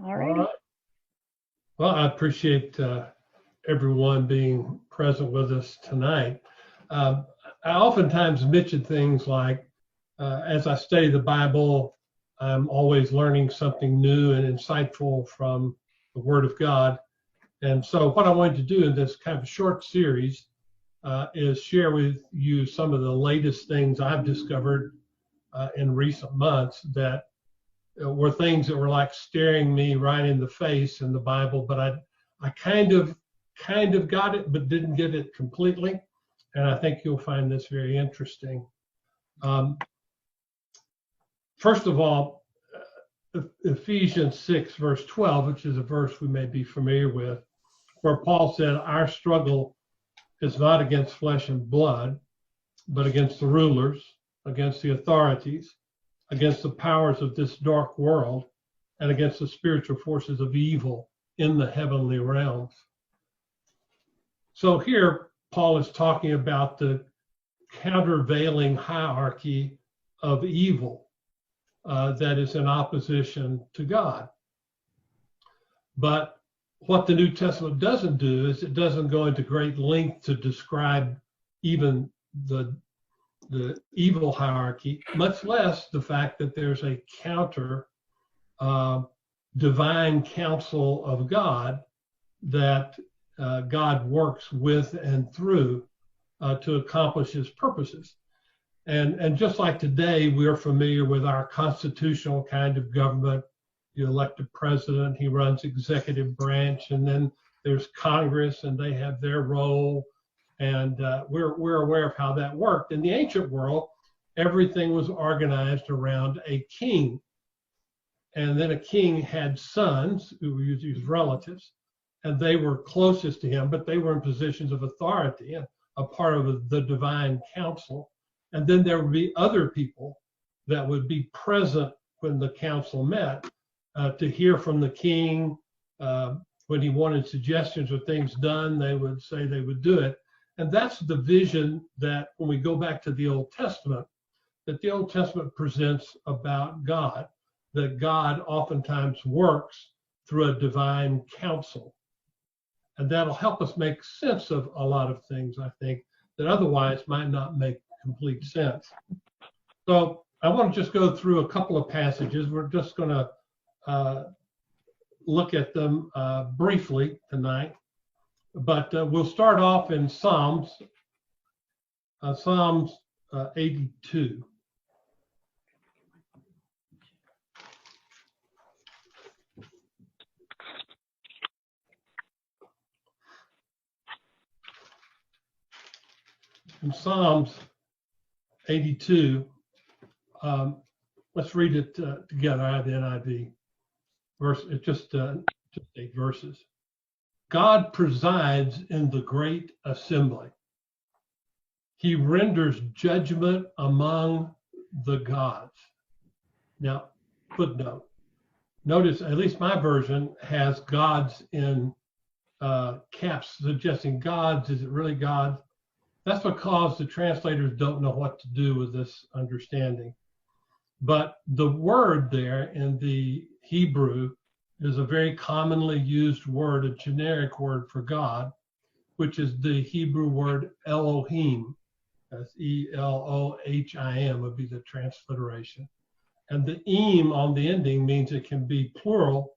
All right. Well, I appreciate everyone being present with us tonight. I oftentimes mention things like, as I study the Bible, I'm always learning something new and insightful from the Word of God. And so what I wanted to do in this kind of short series is share with you some of the latest things I've discovered in recent months that were things that were like staring me right in the face in the Bible, but I kind of got it, but didn't get it completely. And I think you'll find this very interesting. First of all, Ephesians 6, verse 12, which is a verse we may be familiar with, where Paul said, our struggle is not against flesh and blood, but against the rulers, against the authorities, against the powers of this dark world, and against the spiritual forces of evil in the heavenly realms. So here, Paul is talking about the countervailing hierarchy of evil that is in opposition to God. But what the New Testament doesn't do is it doesn't go into great length to describe even the evil hierarchy, much less the fact that there's a counter divine counsel of God that God works with and through to accomplish his purposes. And just like today, we're familiar with our constitutional kind of government. You elect a president, he runs executive branch, and then there's Congress and they have their role. And we're aware of how that worked. In the ancient world, everything was organized around a king. And then a king had sons who were his relatives, and they were closest to him, but they were in positions of authority and a part of the divine council. And then there would be other people that would be present when the council met to hear from the king. When he wanted suggestions or things done, they would say they would do it. And that's the vision that when we go back to the Old Testament, that the Old Testament presents about God, that God oftentimes works through a divine counsel. And that'll help us make sense of a lot of things, I think, that otherwise might not make complete sense. So I want to just go through a couple of passages. We're just going to look at them briefly tonight. But we'll start off in Psalms 82. In Psalms 82, let's read it together out of the NIV. It's just 8 verses. God presides in the great assembly. He renders judgment among the gods. Now, footnote. Notice, at least my version has gods in caps, suggesting gods. Is it really gods? That's because the translators don't know what to do with this understanding. But the word there in the Hebrew is a very commonly used word, a generic word for God, which is the Hebrew word Elohim. That's Elohim would be the transliteration. And the im on the ending means it can be plural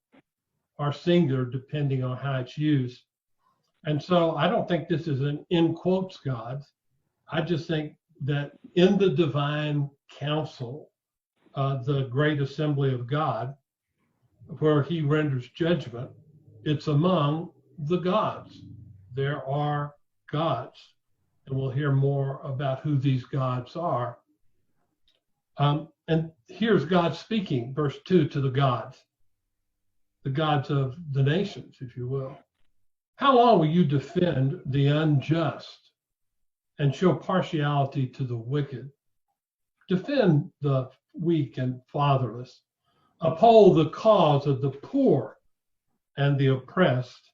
or singular depending on how it's used. And so I don't think this is an in quotes gods. I just think that in the divine council, the great assembly of God, where he renders judgment, it's among the gods. There are gods, and we'll hear more about who these gods are. And here's God speaking, verse 2, to the gods of the nations, if you will. How long will you defend the unjust and show partiality to the wicked? Defend the weak and fatherless. Uphold the cause of the poor and the oppressed.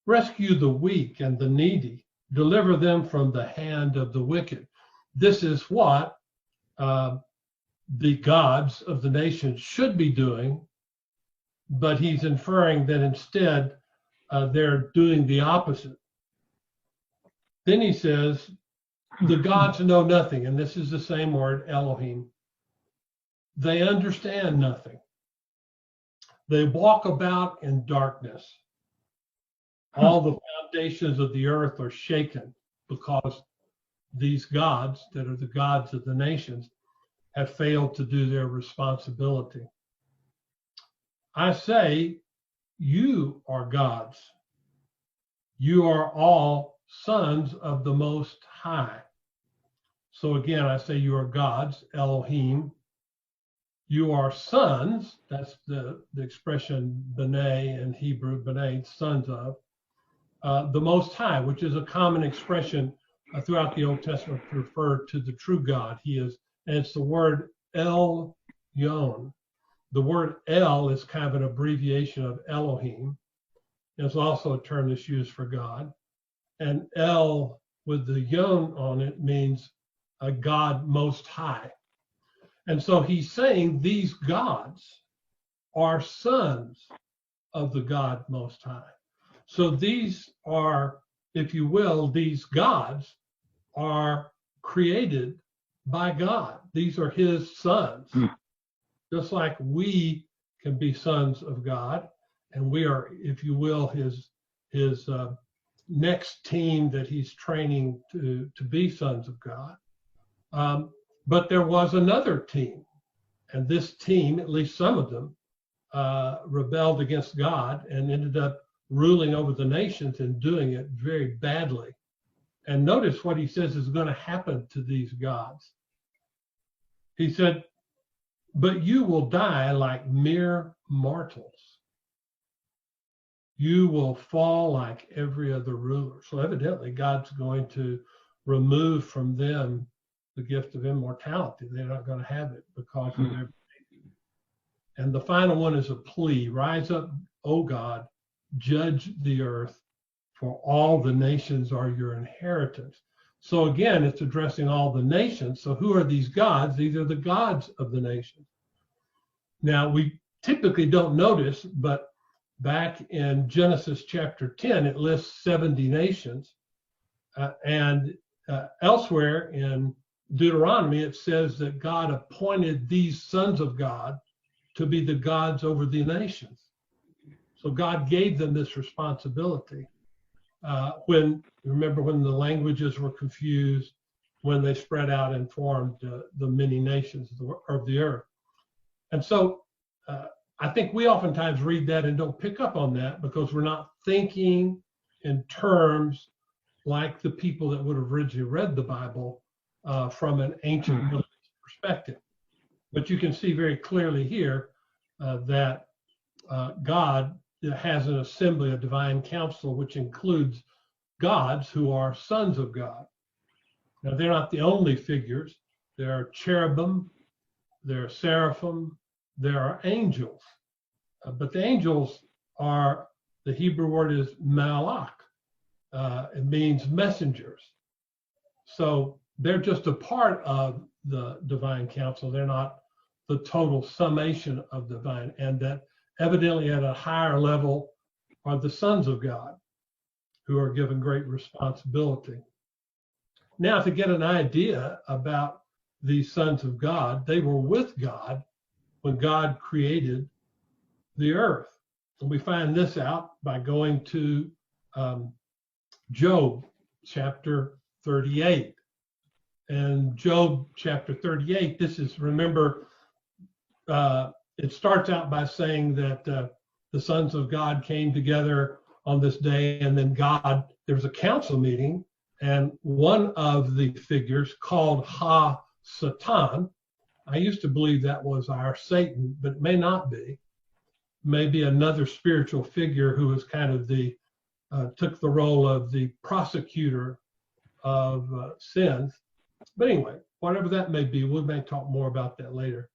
Rescue the weak and the needy. Deliver them from the hand of the wicked. This is what the gods of the nations should be doing but he's inferring that instead they're doing the opposite. Then he says, the gods know nothing, and this is the same word, Elohim. They understand nothing. They walk about in darkness. All the foundations of the earth are shaken because these gods, that are the gods of the nations, have failed to do their responsibility. I say, you are gods. You are all sons of the Most High. So again, I say you are gods, Elohim. You are sons, that's the expression b'nai in Hebrew, b'nai, sons of, the Most High, which is a common expression throughout the Old Testament to refer to the true God. He is, and it's the word El Yon. The word El is kind of an abbreviation of Elohim. It's also a term that's used for God. And El with the Yon on it means a God Most High. And so he's saying these gods are sons of the God Most High. So these are, if you will, these gods are created by God. These are his sons. Just like we can be sons of God, and we are, if you will, his next team that he's training to be sons of God. But there was another team, and this team, at least some of them, rebelled against God and ended up ruling over the nations and doing it very badly. And notice what he says is going to happen to these gods. He said, but you will die like mere mortals. You will fall like every other ruler. So evidently God's going to remove from them the gift of immortality. They're not going to have it because of their behavior. And the final one is a plea. Rise up, O God, judge the earth, for all the nations are your inheritance. So again, it's addressing all the nations. So who are these gods? These are the gods of the nations. Now, we typically don't notice, but back in Genesis chapter 10, it lists 70 nations. And elsewhere in Deuteronomy, it says that God appointed these sons of God to be the gods over the nations. So God gave them this responsibility. Remember when the languages were confused, when they spread out and formed the many nations of the earth. And so I think we oftentimes read that and don't pick up on that because we're not thinking in terms like the people that would have originally read the Bible from an ancient religious perspective. But you can see very clearly here that God has an assembly, a divine council, which includes gods who are sons of God. Now, they're not the only figures. There are cherubim, there are seraphim, there are angels. But the angels are, the Hebrew word is malach. It means messengers. So they're just a part of the divine council. They're not the total summation of divine, and that evidently at a higher level are the sons of God who are given great responsibility. Now, to get an idea about these sons of God, they were with God when God created the earth. And we find this out by going to Job chapter 38. And Job chapter 38, this is, remember, it starts out by saying that the sons of God came together on this day, and then there was a council meeting, and one of the figures called Ha-Satan, I used to believe that was our Satan, but it may not be. Maybe another spiritual figure who was kind of took the role of the prosecutor of sins. But anyway, whatever that may be, we may talk more about that later.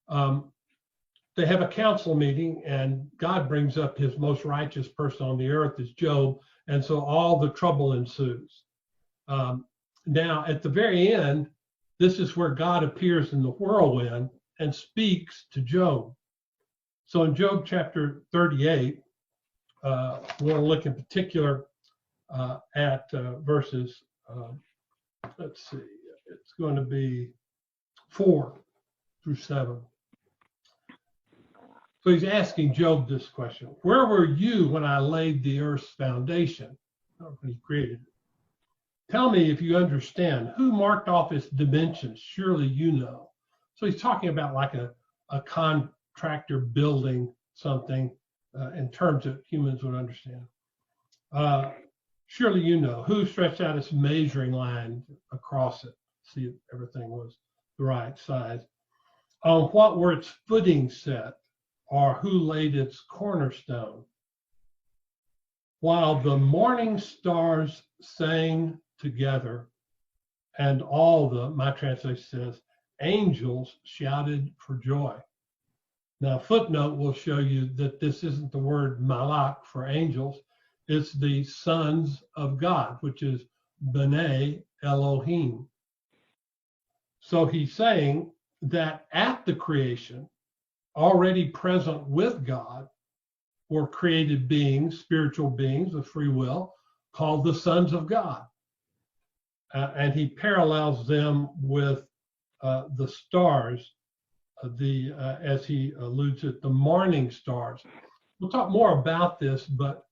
They have a council meeting, and God brings up his most righteous person on the earth is Job, and so all the trouble ensues. Now, at the very end, this is where God appears in the whirlwind and speaks to Job. So in Job chapter 38, we'll look in particular at verses, let's see, it's going to be 4 through 7. So he's asking Job this question: where were you when I laid the earth's foundation, when he created it? Tell me if you understand. Who marked off its dimensions? Surely you know. So he's talking about like a contractor building something in terms that humans would understand. Surely you know. Who stretched out its measuring line across it? See if everything was the right size. On what were its footings set? Or who laid its cornerstone? While the morning stars sang together, and all my translation says, angels shouted for joy. Now, footnote will show you that this isn't the word malak for angels. It's the sons of God, which is B'nai Elohim. So he's saying that at the creation, already present with God, were created beings, spiritual beings of free will, called the sons of God. And he parallels them with the stars, as he alludes to, the morning stars. We'll talk more about this, but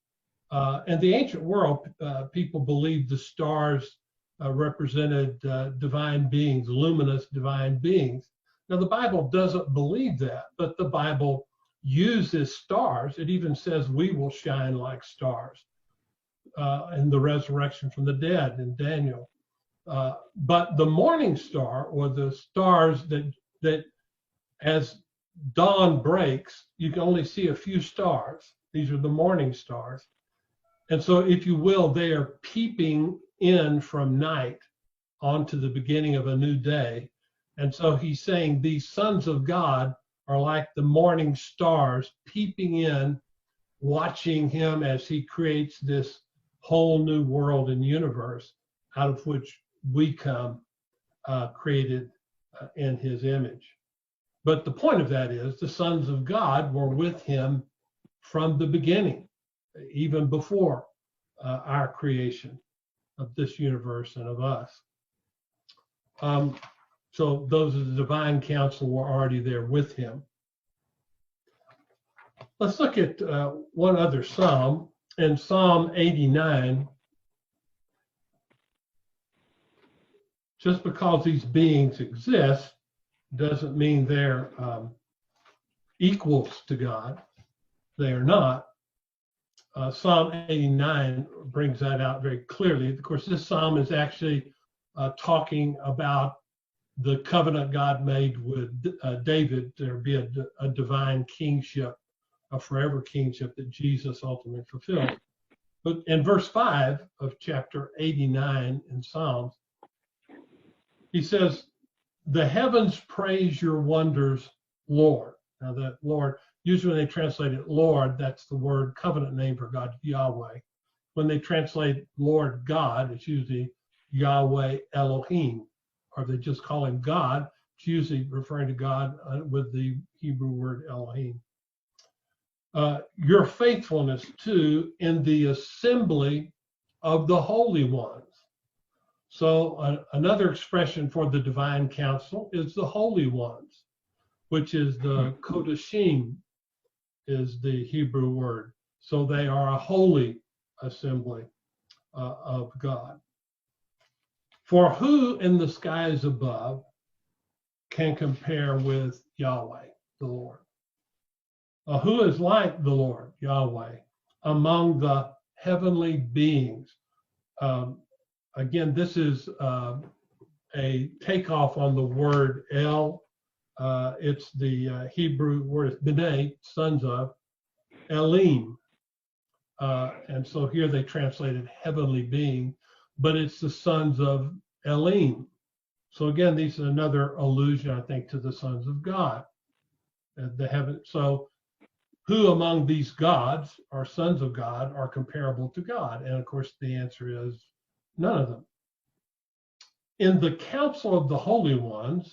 in the ancient world, people believed the stars represented divine beings, luminous divine beings. Now, the Bible doesn't believe that, but the Bible uses stars. It even says we will shine like stars in the resurrection from the dead in Daniel. But the morning star, or the stars that as dawn breaks, you can only see a few stars. These are the morning stars. And so, if you will, they are peeping in from night onto the beginning of a new day. And so he's saying these sons of God are like the morning stars peeping in, watching him as he creates this whole new world and universe out of which we come, created in his image. But the point of that is the sons of God were with him from the beginning, even before our creation of this universe and of us. So those of the divine council were already there with him. Let's look at one other psalm. In Psalm 89, just because these beings exist doesn't mean they're equals to God. They are not. Psalm 89 brings that out very clearly. Of course, this psalm is actually talking about the covenant God made with David. There be a divine kingship, a forever kingship that Jesus ultimately fulfilled. But in verse 5 of chapter 89 in Psalms, he says, the heavens praise your wonders, Lord. Now that Lord, usually when they translate it Lord, that's the word covenant name for God, Yahweh. When they translate Lord God, it's usually Yahweh Elohim, or they just call him God. It's usually referring to God with the Hebrew word Elohim. Your faithfulness too in the assembly of the holy ones. So another expression for the divine council is the holy ones, which is the Kodashim is the Hebrew word. So they are a holy assembly of God. For who in the skies above can compare with Yahweh, the Lord? Who is like the Lord, Yahweh, among the heavenly beings? Again, this is a takeoff on the word El. It's the Hebrew word B'nai, sons of, Elim. And so here they translated heavenly being, but it's the sons of Elim. So again, these are another allusion, I think, to the sons of God. So who among these gods or sons of God are comparable to God? And of course, the answer is none of them. In the council of the holy ones,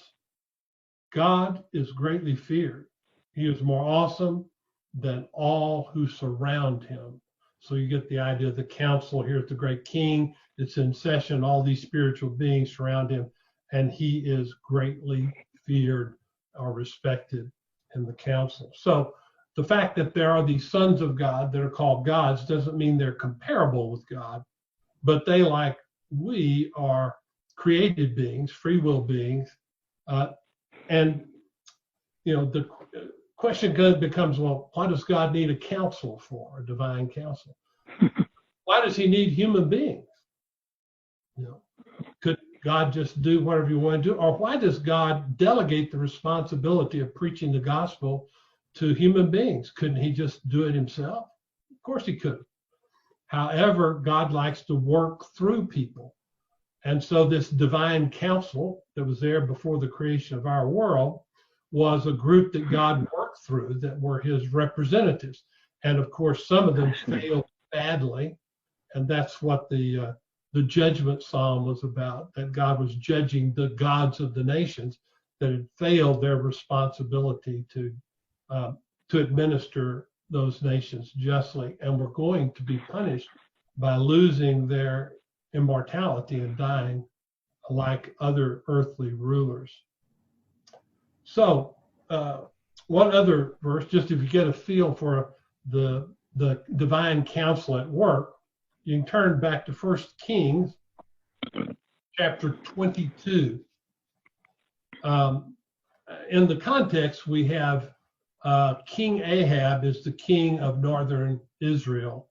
God is greatly feared. He is more awesome than all who surround him. So you get the idea of the council. Here's the great king. It's in session. All these spiritual beings surround him, and he is greatly feared or respected in the council. So the fact that there are these sons of God that are called gods doesn't mean they're comparable with God, but they, like we, are created beings, free will beings. And, you know, the question becomes, well, why does God need a council for, a divine council? Why does he need human beings? You know, could God just do whatever he wanted to do? Or why does God delegate the responsibility of preaching the gospel to human beings? Couldn't he just do it himself? Of course he could. However, God likes to work through people. And so this divine council that was there before the creation of our world was a group that God worked through that were his representatives. And of course, some of them failed badly. And that's what the judgment psalm was about, that God was judging the gods of the nations that had failed their responsibility to administer those nations justly, and were going to be punished by losing their immortality and dying like other earthly rulers. So one other verse, just if you get a feel for the divine council at work, you can turn back to 1 Kings chapter 22. In the context, we have King Ahab is the king of northern Israel,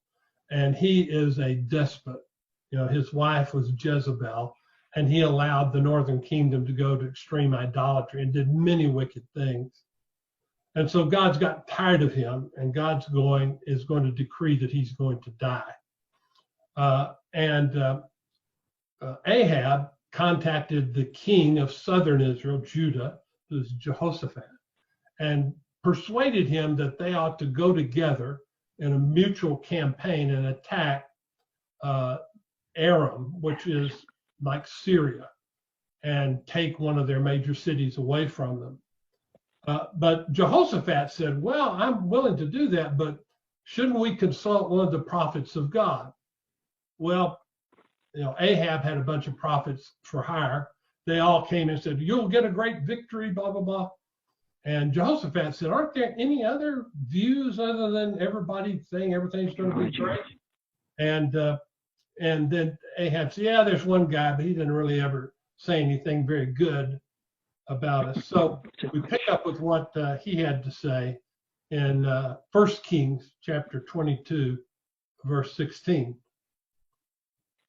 and he is a despot. You know, his wife was Jezebel, and he allowed the northern kingdom to go to extreme idolatry and did many wicked things. And so God's got tired of him, and God's is going to decree that he's going to die. Ahab contacted the king of southern Israel, Judah, who's Jehoshaphat, and persuaded him that they ought to go together in a mutual campaign and attack Aram, which is like Syria, and take one of their major cities away from them. But Jehoshaphat said, well, I'm willing to do that, but shouldn't we consult one of the prophets of God? Well, you know, Ahab had a bunch of prophets for hire. They all came and said, you'll get a great victory, blah, blah, blah. And Jehoshaphat said, aren't there any other views other than everybody saying everything's going to be great? And then Ahab said, yeah, there's one guy, but he didn't really ever say anything very good about us. So we pick up with what he had to say in 1 Kings chapter 22, verse 16.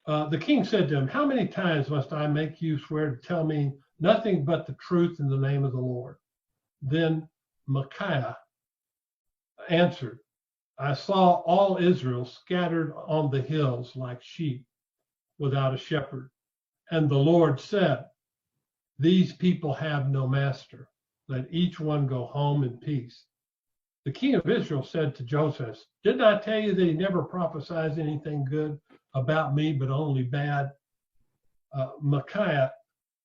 The king said to him, how many times must I make you swear to tell me nothing but the truth in the name of the Lord? Then Micaiah answered, I saw all Israel scattered on the hills like sheep without a shepherd. And the Lord said, these people have no master. Let each one go home in peace. The king of Israel said to Joseph, didn't I tell you that he never prophesies anything good about me, but only bad? Micaiah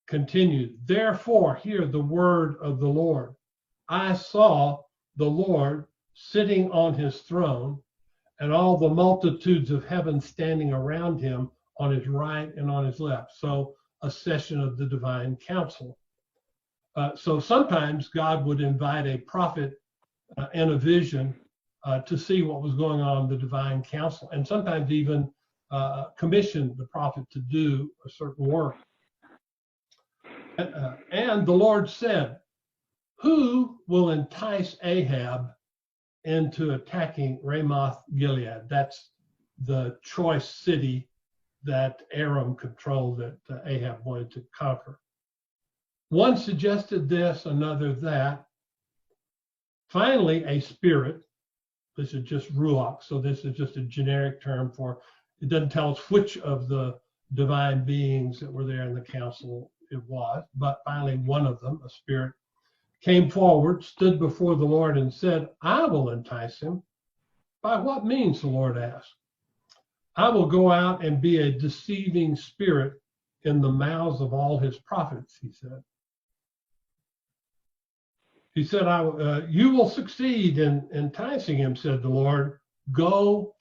continued, therefore hear the word of the Lord. I saw the Lord sitting on his throne, and all the multitudes of heaven standing around him on his right and on his left. So a session of the divine council. So sometimes God would invite a prophet in a vision to see what was going on in the divine council, and sometimes even commission the prophet to do a certain work. And the Lord said, who will entice Ahab into attacking Ramoth Gilead? That's the choice city that Aram controlled that Ahab wanted to conquer. One suggested this, another that. Finally, a spirit, this is just ruach, so this is just a generic term for, it doesn't tell us which of the divine beings that were there in the council it was, but finally one of them, a spirit, came forward, stood before the Lord and said, I will entice him. By what means, the Lord asked. I will go out and be a deceiving spirit in the mouths of all his prophets, he said. He said, you will succeed in enticing him, said the Lord. Go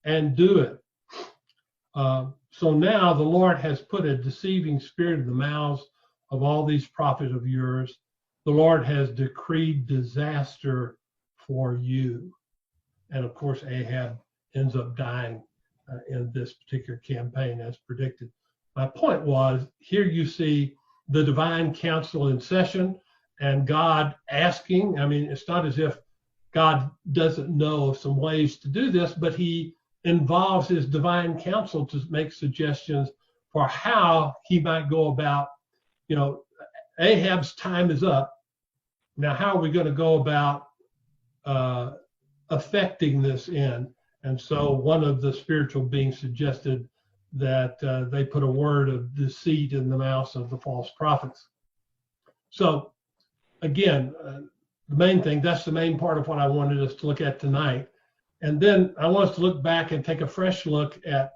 and do it. So now the Lord has put a deceiving spirit in the mouths of all these prophets of yours. The Lord has decreed disaster for you. And of course, Ahab ends up dying in this particular campaign as predicted. My point was, here you see the divine council in session and God asking. I mean, it's not as if God doesn't know of some ways to do this, but he involves his divine counsel to make suggestions for how he might go about, Ahab's time is up. Now, how are we going to go about affecting this end? And so one of the spiritual beings suggested that they put a word of deceit in the mouths of the false prophets. So again, the main thing, that's the main part of what I wanted us to look at tonight. And then I want us to look back and take a fresh look at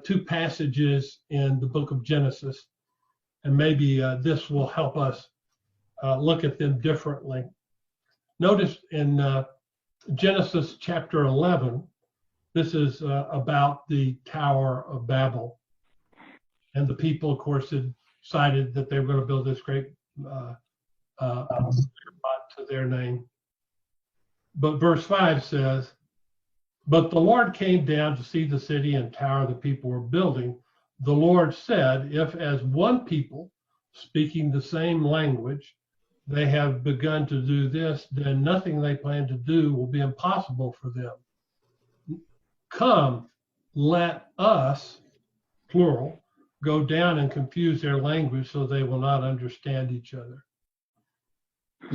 two passages in the book of Genesis. And maybe this will help us look at them differently. Notice in Genesis chapter 11, this is about the Tower of Babel. And the people, of course, had decided that they were going to build this great to their name. But verse 5 says, but the Lord came down to see the city and tower the people were building. The Lord said, if as one people speaking the same language, they have begun to do this, then nothing they plan to do will be impossible for them. Come, let us, plural, go down and confuse their language so they will not understand each other.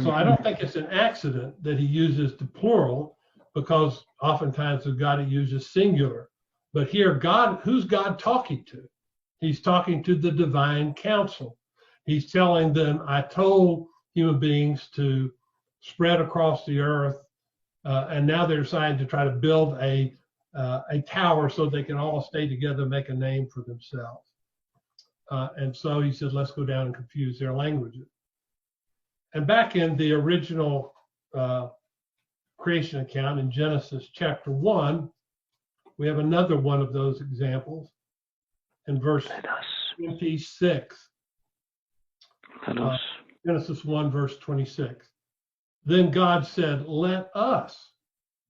So I don't think it's an accident that he uses the plural, because oftentimes with God he uses singular. But here, God, who's God talking to? He's talking to the divine council. He's telling them, I told human beings to spread across the earth, and now they're deciding to try to build a tower so they can all stay together and make a name for themselves. And so he said, let's go down and confuse their languages. And back in the original creation account in Genesis chapter 1, we have another one of those examples in verse 26. Genesis 1, verse 26. Then God said, let us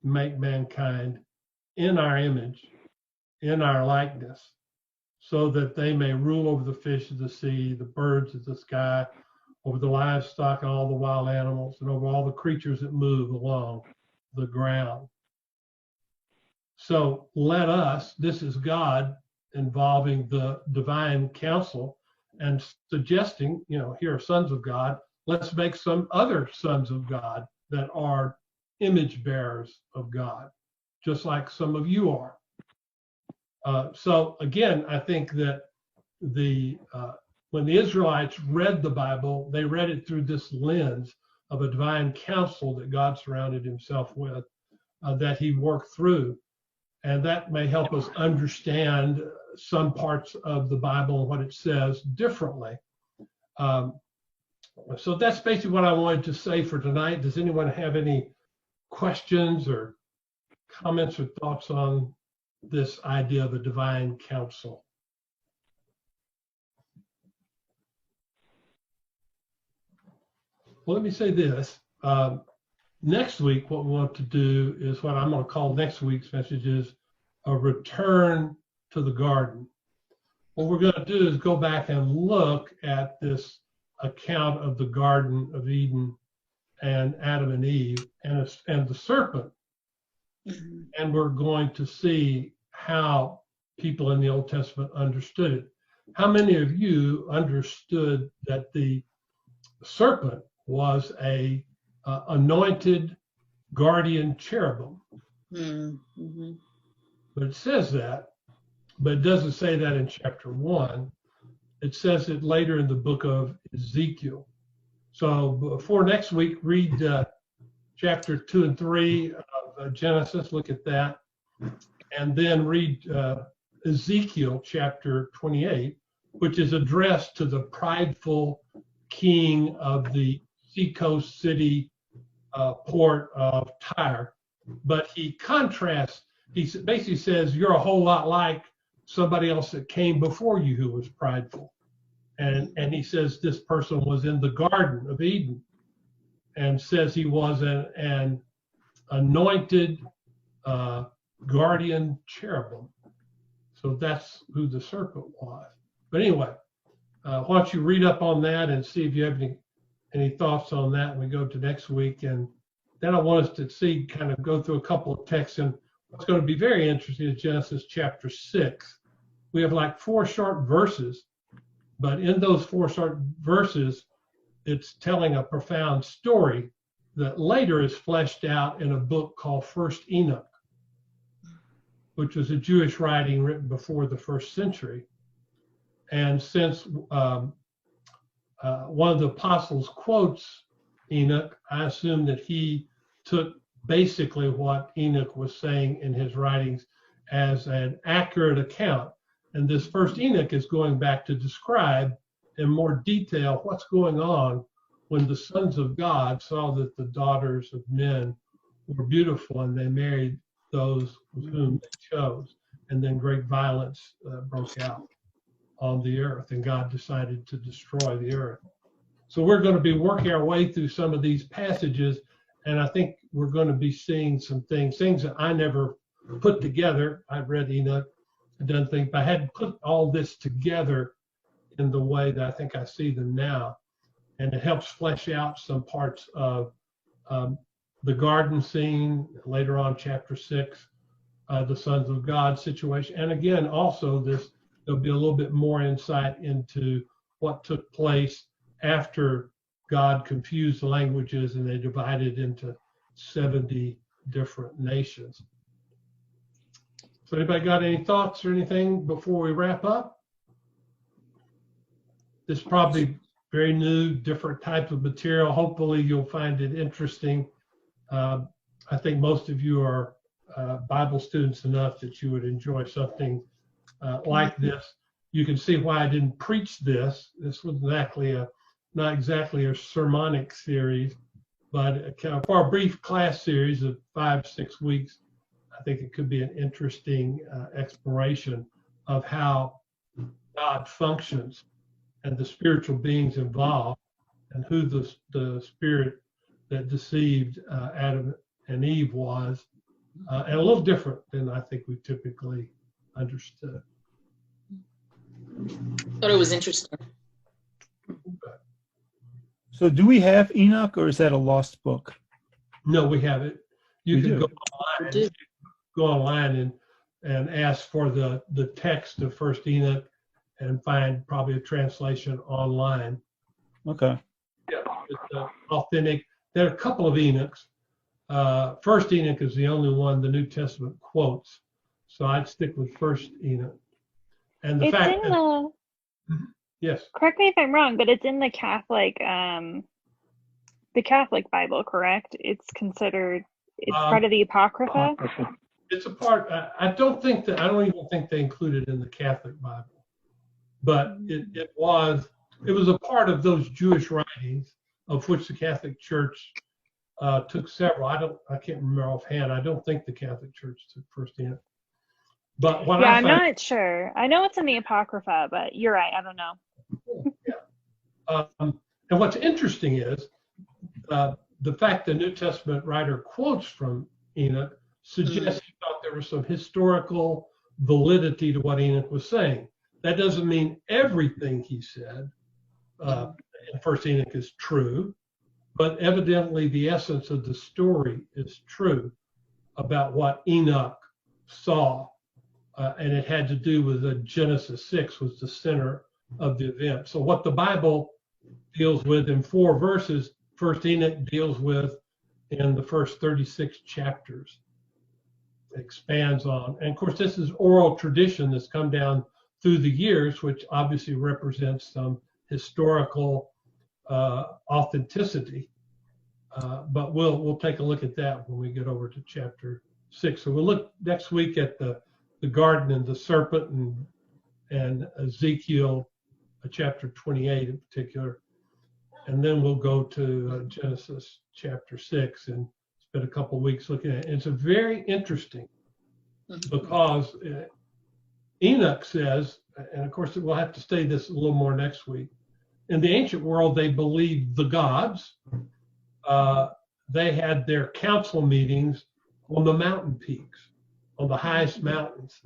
make mankind in our image, in our likeness, so that they may rule over the fish of the sea, the birds of the sky, over the livestock and all the wild animals, and over all the creatures that move along the ground. So let us, this is God involving the divine council and suggesting, here are sons of God, let's make some other sons of God that are image bearers of God, just like some of you are. So again, I think that when the Israelites read the Bible, they read it through this lens of a divine counsel that God surrounded himself with, that he worked through. And that may help us understand some parts of the Bible and what it says differently. So that's basically what I wanted to say for tonight. Does anyone have any questions or comments or thoughts on this idea of a divine counsel? Well, let me say this. Next week, what we want to do is what I'm going to call next week's message is a return to the garden. What we're going to do is go back and look at this account of the Garden of Eden and Adam and Eve and the serpent. Mm-hmm. And we're going to see how people in the Old Testament understood it. How many of you understood that the serpent was a anointed guardian cherubim? Mm-hmm. But it says that, but it doesn't say that in chapter 1. It says it later in the book of Ezekiel. So before next week, read chapter 2 and 3 of Genesis, look at that, and then read Ezekiel chapter 28, which is addressed to the prideful king of the seacoast city port of Tyre. But he contrasts, he basically says, you're a whole lot like somebody else that came before you who was prideful. And he says this person was in the Garden of Eden, and says he was an anointed guardian cherubim. So that's who the serpent was. But anyway, why don't you read up on that and see if you have any thoughts on that when we go to next week. And then I want us to see, kind of go through a couple of texts. And what's going to be very interesting is Genesis chapter 6. We have like 4 short verses, but in those 4 short verses, it's telling a profound story that later is fleshed out in a book called First Enoch, which was a Jewish writing written before the 1st century. And since one of the apostles quotes Enoch, I assume that he took basically what Enoch was saying in his writings as an accurate account. And this First Enoch is going back to describe in more detail what's going on when the sons of God saw that the daughters of men were beautiful and they married those with whom they chose. And then great violence broke out on the earth, and God decided to destroy the earth. So we're going to be working our way through some of these passages, and I think we're going to be seeing some things that I never put together. I've read Enoch, I done think, but I hadn't put all this together in the way that I think I see them now. And it helps flesh out some parts of the garden scene, later on chapter 6, the sons of God situation. And again, also there'll be a little bit more insight into what took place after God confused the languages and they divided into 70 different nations. So anybody got any thoughts or anything before we wrap up? This is probably very new, different type of material. Hopefully you'll find it interesting. I think most of you are Bible students enough that you would enjoy something like this. You can see why I didn't preach this. This was not exactly a sermonic series, but for a brief class series of 5-6 weeks, I think it could be an interesting exploration of how God functions and the spiritual beings involved, and who the spirit that deceived Adam and Eve was, and a little different than I think we typically understood. Thought it was interesting. So do we have Enoch, or is that a lost book? No, we have it. You can do. go online and ask for the text of First Enoch and find probably a translation online. Okay. Yeah, it's authentic. There are a couple of Enochs. First Enoch is the only one the New Testament quotes, so I'd stick with First Enoch. And the fact that yes. Correct me if I'm wrong, but it's in the Catholic Bible, correct? It's considered, it's part of the Apocrypha. It's a part. I don't even think they include it in the Catholic Bible, but it was a part of those Jewish writings, of which the Catholic Church took several. I can't remember offhand. I don't think the Catholic Church took First Enoch. But what I'm not sure. I know it's in the Apocrypha, but you're right. I don't know. Yeah. And what's interesting is the fact the New Testament writer quotes from Enoch suggests he thought there was some historical validity to what Enoch was saying. That doesn't mean everything he said in First Enoch is true, but evidently the essence of the story is true about what Enoch saw. And it had to do with Genesis 6 was the center of the event. So what the Bible deals with in 4 verses, First Enoch deals with in the first 36 chapters. It expands on. And of course, this is oral tradition that's come down through the years, which obviously represents some historical authenticity. But we'll take a look at that when we get over to chapter 6. So we'll look next week at the garden and the serpent and Ezekiel chapter 28 in particular. and then we'll go to Genesis chapter 6 and spend a couple of weeks looking at it. It's a very interesting because Enoch says, and of course we'll have to study this a little more next week. In the ancient world, they believed the gods. They had their council meetings on the mountain peaks, on the highest mountains,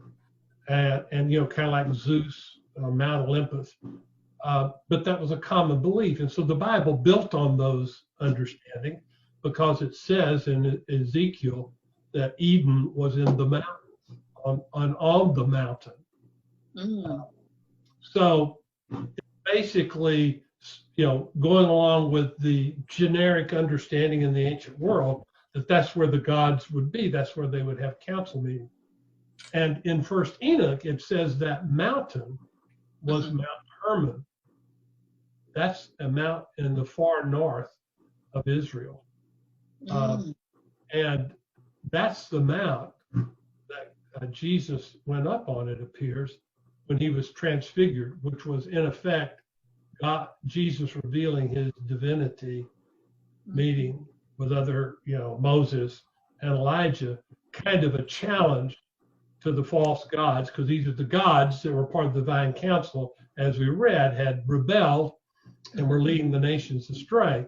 and you know, kind of like Zeus, Mount Olympus. But that was a common belief, and so the Bible built on those understanding, because it says in Ezekiel that Eden was in the mountains, on the mountain. So basically, you know, going along with the generic understanding in the ancient world that that's where the gods would be, that's where they would have council meetings. And in First Enoch, it says that mountain was Mount Hermon. That's a mount in the far north of Israel. And that's the mount that Jesus went up on, it appears, when he was transfigured, which was in effect God, Jesus revealing his divinity, meeting with other, you know, Moses and Elijah, kind of a challenge to the false gods, because these are the gods that were part of the divine council, as we read, had rebelled and were leading the nations astray.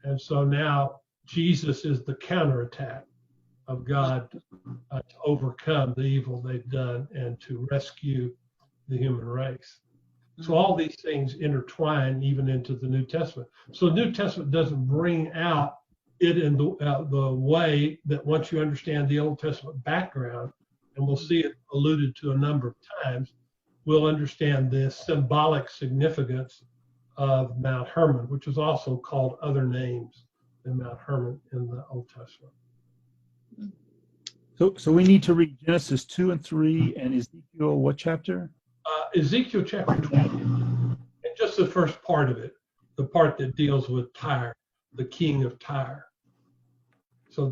And so now Jesus is the counterattack of God to overcome the evil they've done and to rescue the human race. So all these things intertwine even into the New Testament. So the New Testament doesn't bring out it in the way that once you understand the Old Testament background, and we'll see it alluded to a number of times, we'll understand the symbolic significance of Mount Hermon, which is also called other names than Mount Hermon in the Old Testament. So we need to read Genesis 2 and 3 and Ezekiel, what chapter? Ezekiel chapter 20, and just the first part of it, the part that deals with Tyre, the king of Tyre. So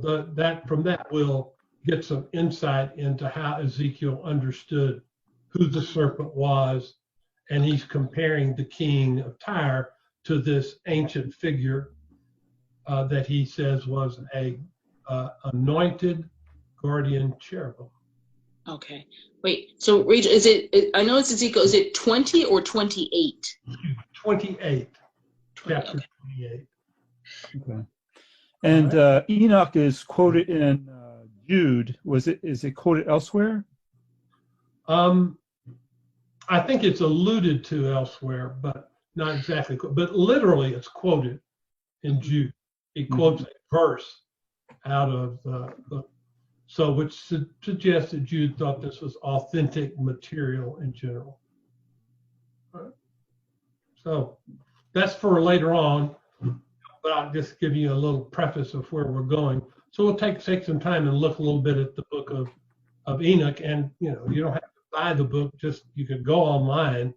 from that we'll get some insight into how Ezekiel understood who the serpent was, and he's comparing the king of Tyre to this ancient figure that he says was a anointed guardian cherubim. Okay. Wait, so Rachel, is it, I know it's Ezekiel, is it 20 or 28? 28. Chapter Okay. 28. Okay. And Enoch is quoted in Jude. Is it quoted elsewhere? I think it's alluded to elsewhere, but not exactly. But literally, it's quoted in Jude. He quotes a verse out of the book. So, which suggests that Jude thought this was authentic material in general. So, that's for later on, but I'll just give you a little preface of where we're going. So, we'll take some time and look a little bit at the book of Enoch, and you know, you don't have to buy the book; just you can go online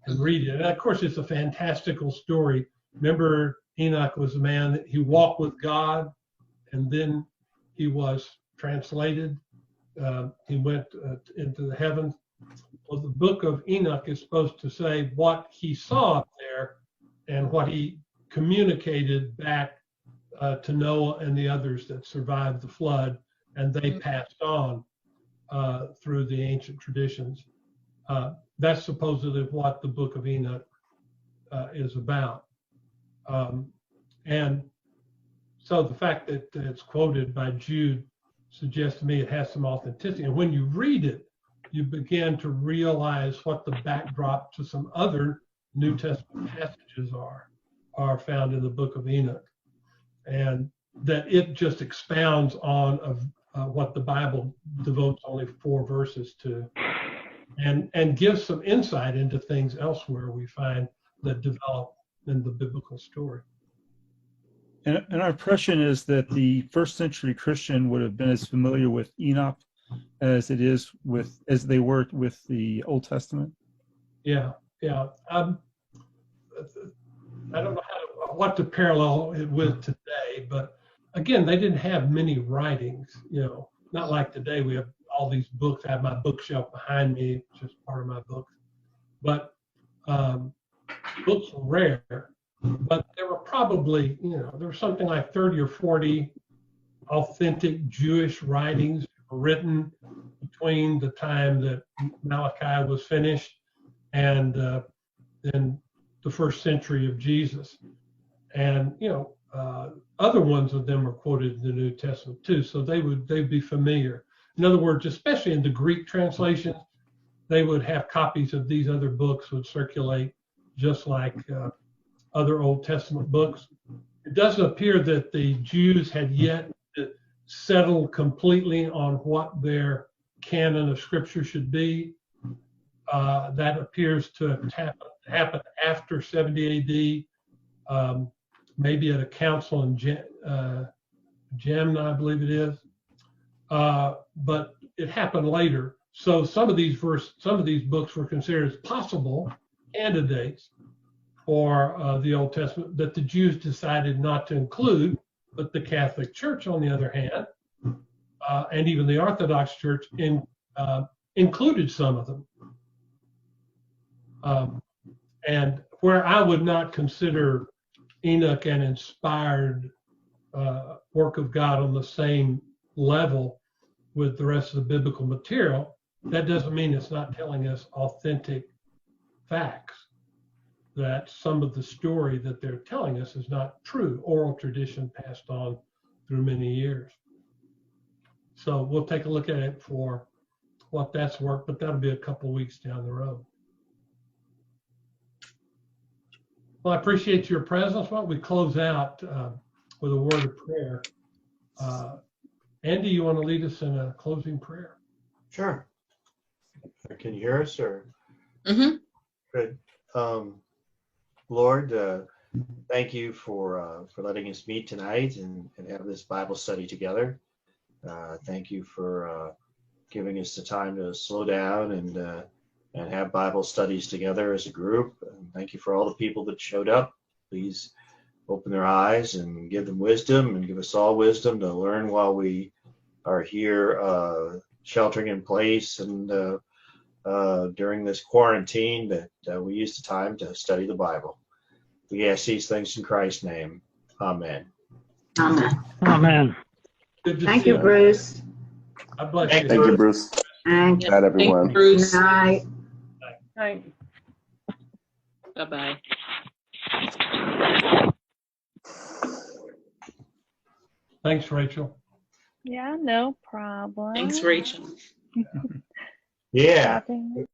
and read it. And of course, it's a fantastical story. Remember, Enoch was a man that he walked with God, and then he was translated. He went into the heavens. Well, the book of Enoch is supposed to say what he saw up there and what he communicated back to Noah and the others that survived the flood, and they passed on through the ancient traditions. That's supposedly what the book of Enoch is about. And so the fact that it's quoted by Jude suggests to me it has some authenticity. And when you read it, you begin to realize what the backdrop to some other New Testament passages are found in the book of Enoch. And that it just expounds on what the Bible devotes only 4 verses to, and gives some insight into things elsewhere we find that develop in the biblical story. And our impression is that the first century Christian would have been as familiar with Enoch as they were with the Old Testament. Yeah. I don't know what to parallel it with today, but again, they didn't have many writings. You know, not like today we have all these books. I have my bookshelf behind me, it's just part of my books. But books were rare, but there were probably, there was something like 30 or 40 authentic Jewish writings written between the time that Malachi was finished and then the first century of Jesus. And, other ones of them are quoted in the New Testament too, so they'd be familiar. In other words, especially in the Greek translations, they would have copies of these other books would circulate just like other Old Testament books. It doesn't appear that the Jews had yet settled completely on what their canon of Scripture should be. That appears to have happened after 70 AD, maybe at a council in Gemna, I believe it is. But it happened later. So some of these books were considered as possible candidates for the Old Testament that the Jews decided not to include, but the Catholic Church, on the other hand, and even the Orthodox Church included some of them. And where I would not consider Enoch an inspired work of God on the same level with the rest of the biblical material, that doesn't mean it's not telling us authentic facts, that some of the story that they're telling us is not true, oral tradition passed on through many years. So we'll take a look at it for what that's worth, but that'll be a couple of weeks down the road. Well, I appreciate your presence. Why don't we close out with a word of prayer. Andy, you want to lead us in a closing prayer? Sure. Can you hear us? Or Mm-hmm. good. Lord, thank you for letting us meet tonight and have this Bible study together. Thank you for giving us the time to slow down and have Bible studies together as a group. And thank you for all the people that showed up. Please open their eyes and give them wisdom, and give us all wisdom to learn while we are here sheltering in place and during this quarantine, that we use the time to study the Bible. We ask these things in Christ's name. Amen. Amen. Amen. Good to Thank see you, Bruce. God bless Thank you. Thank you, Bruce. Thank Good you. night, everyone. Thank you, Bruce. Good night. Bye-bye. Thanks, Rachel. Yeah, no problem. Thanks, Rachel. Yeah. Stopping.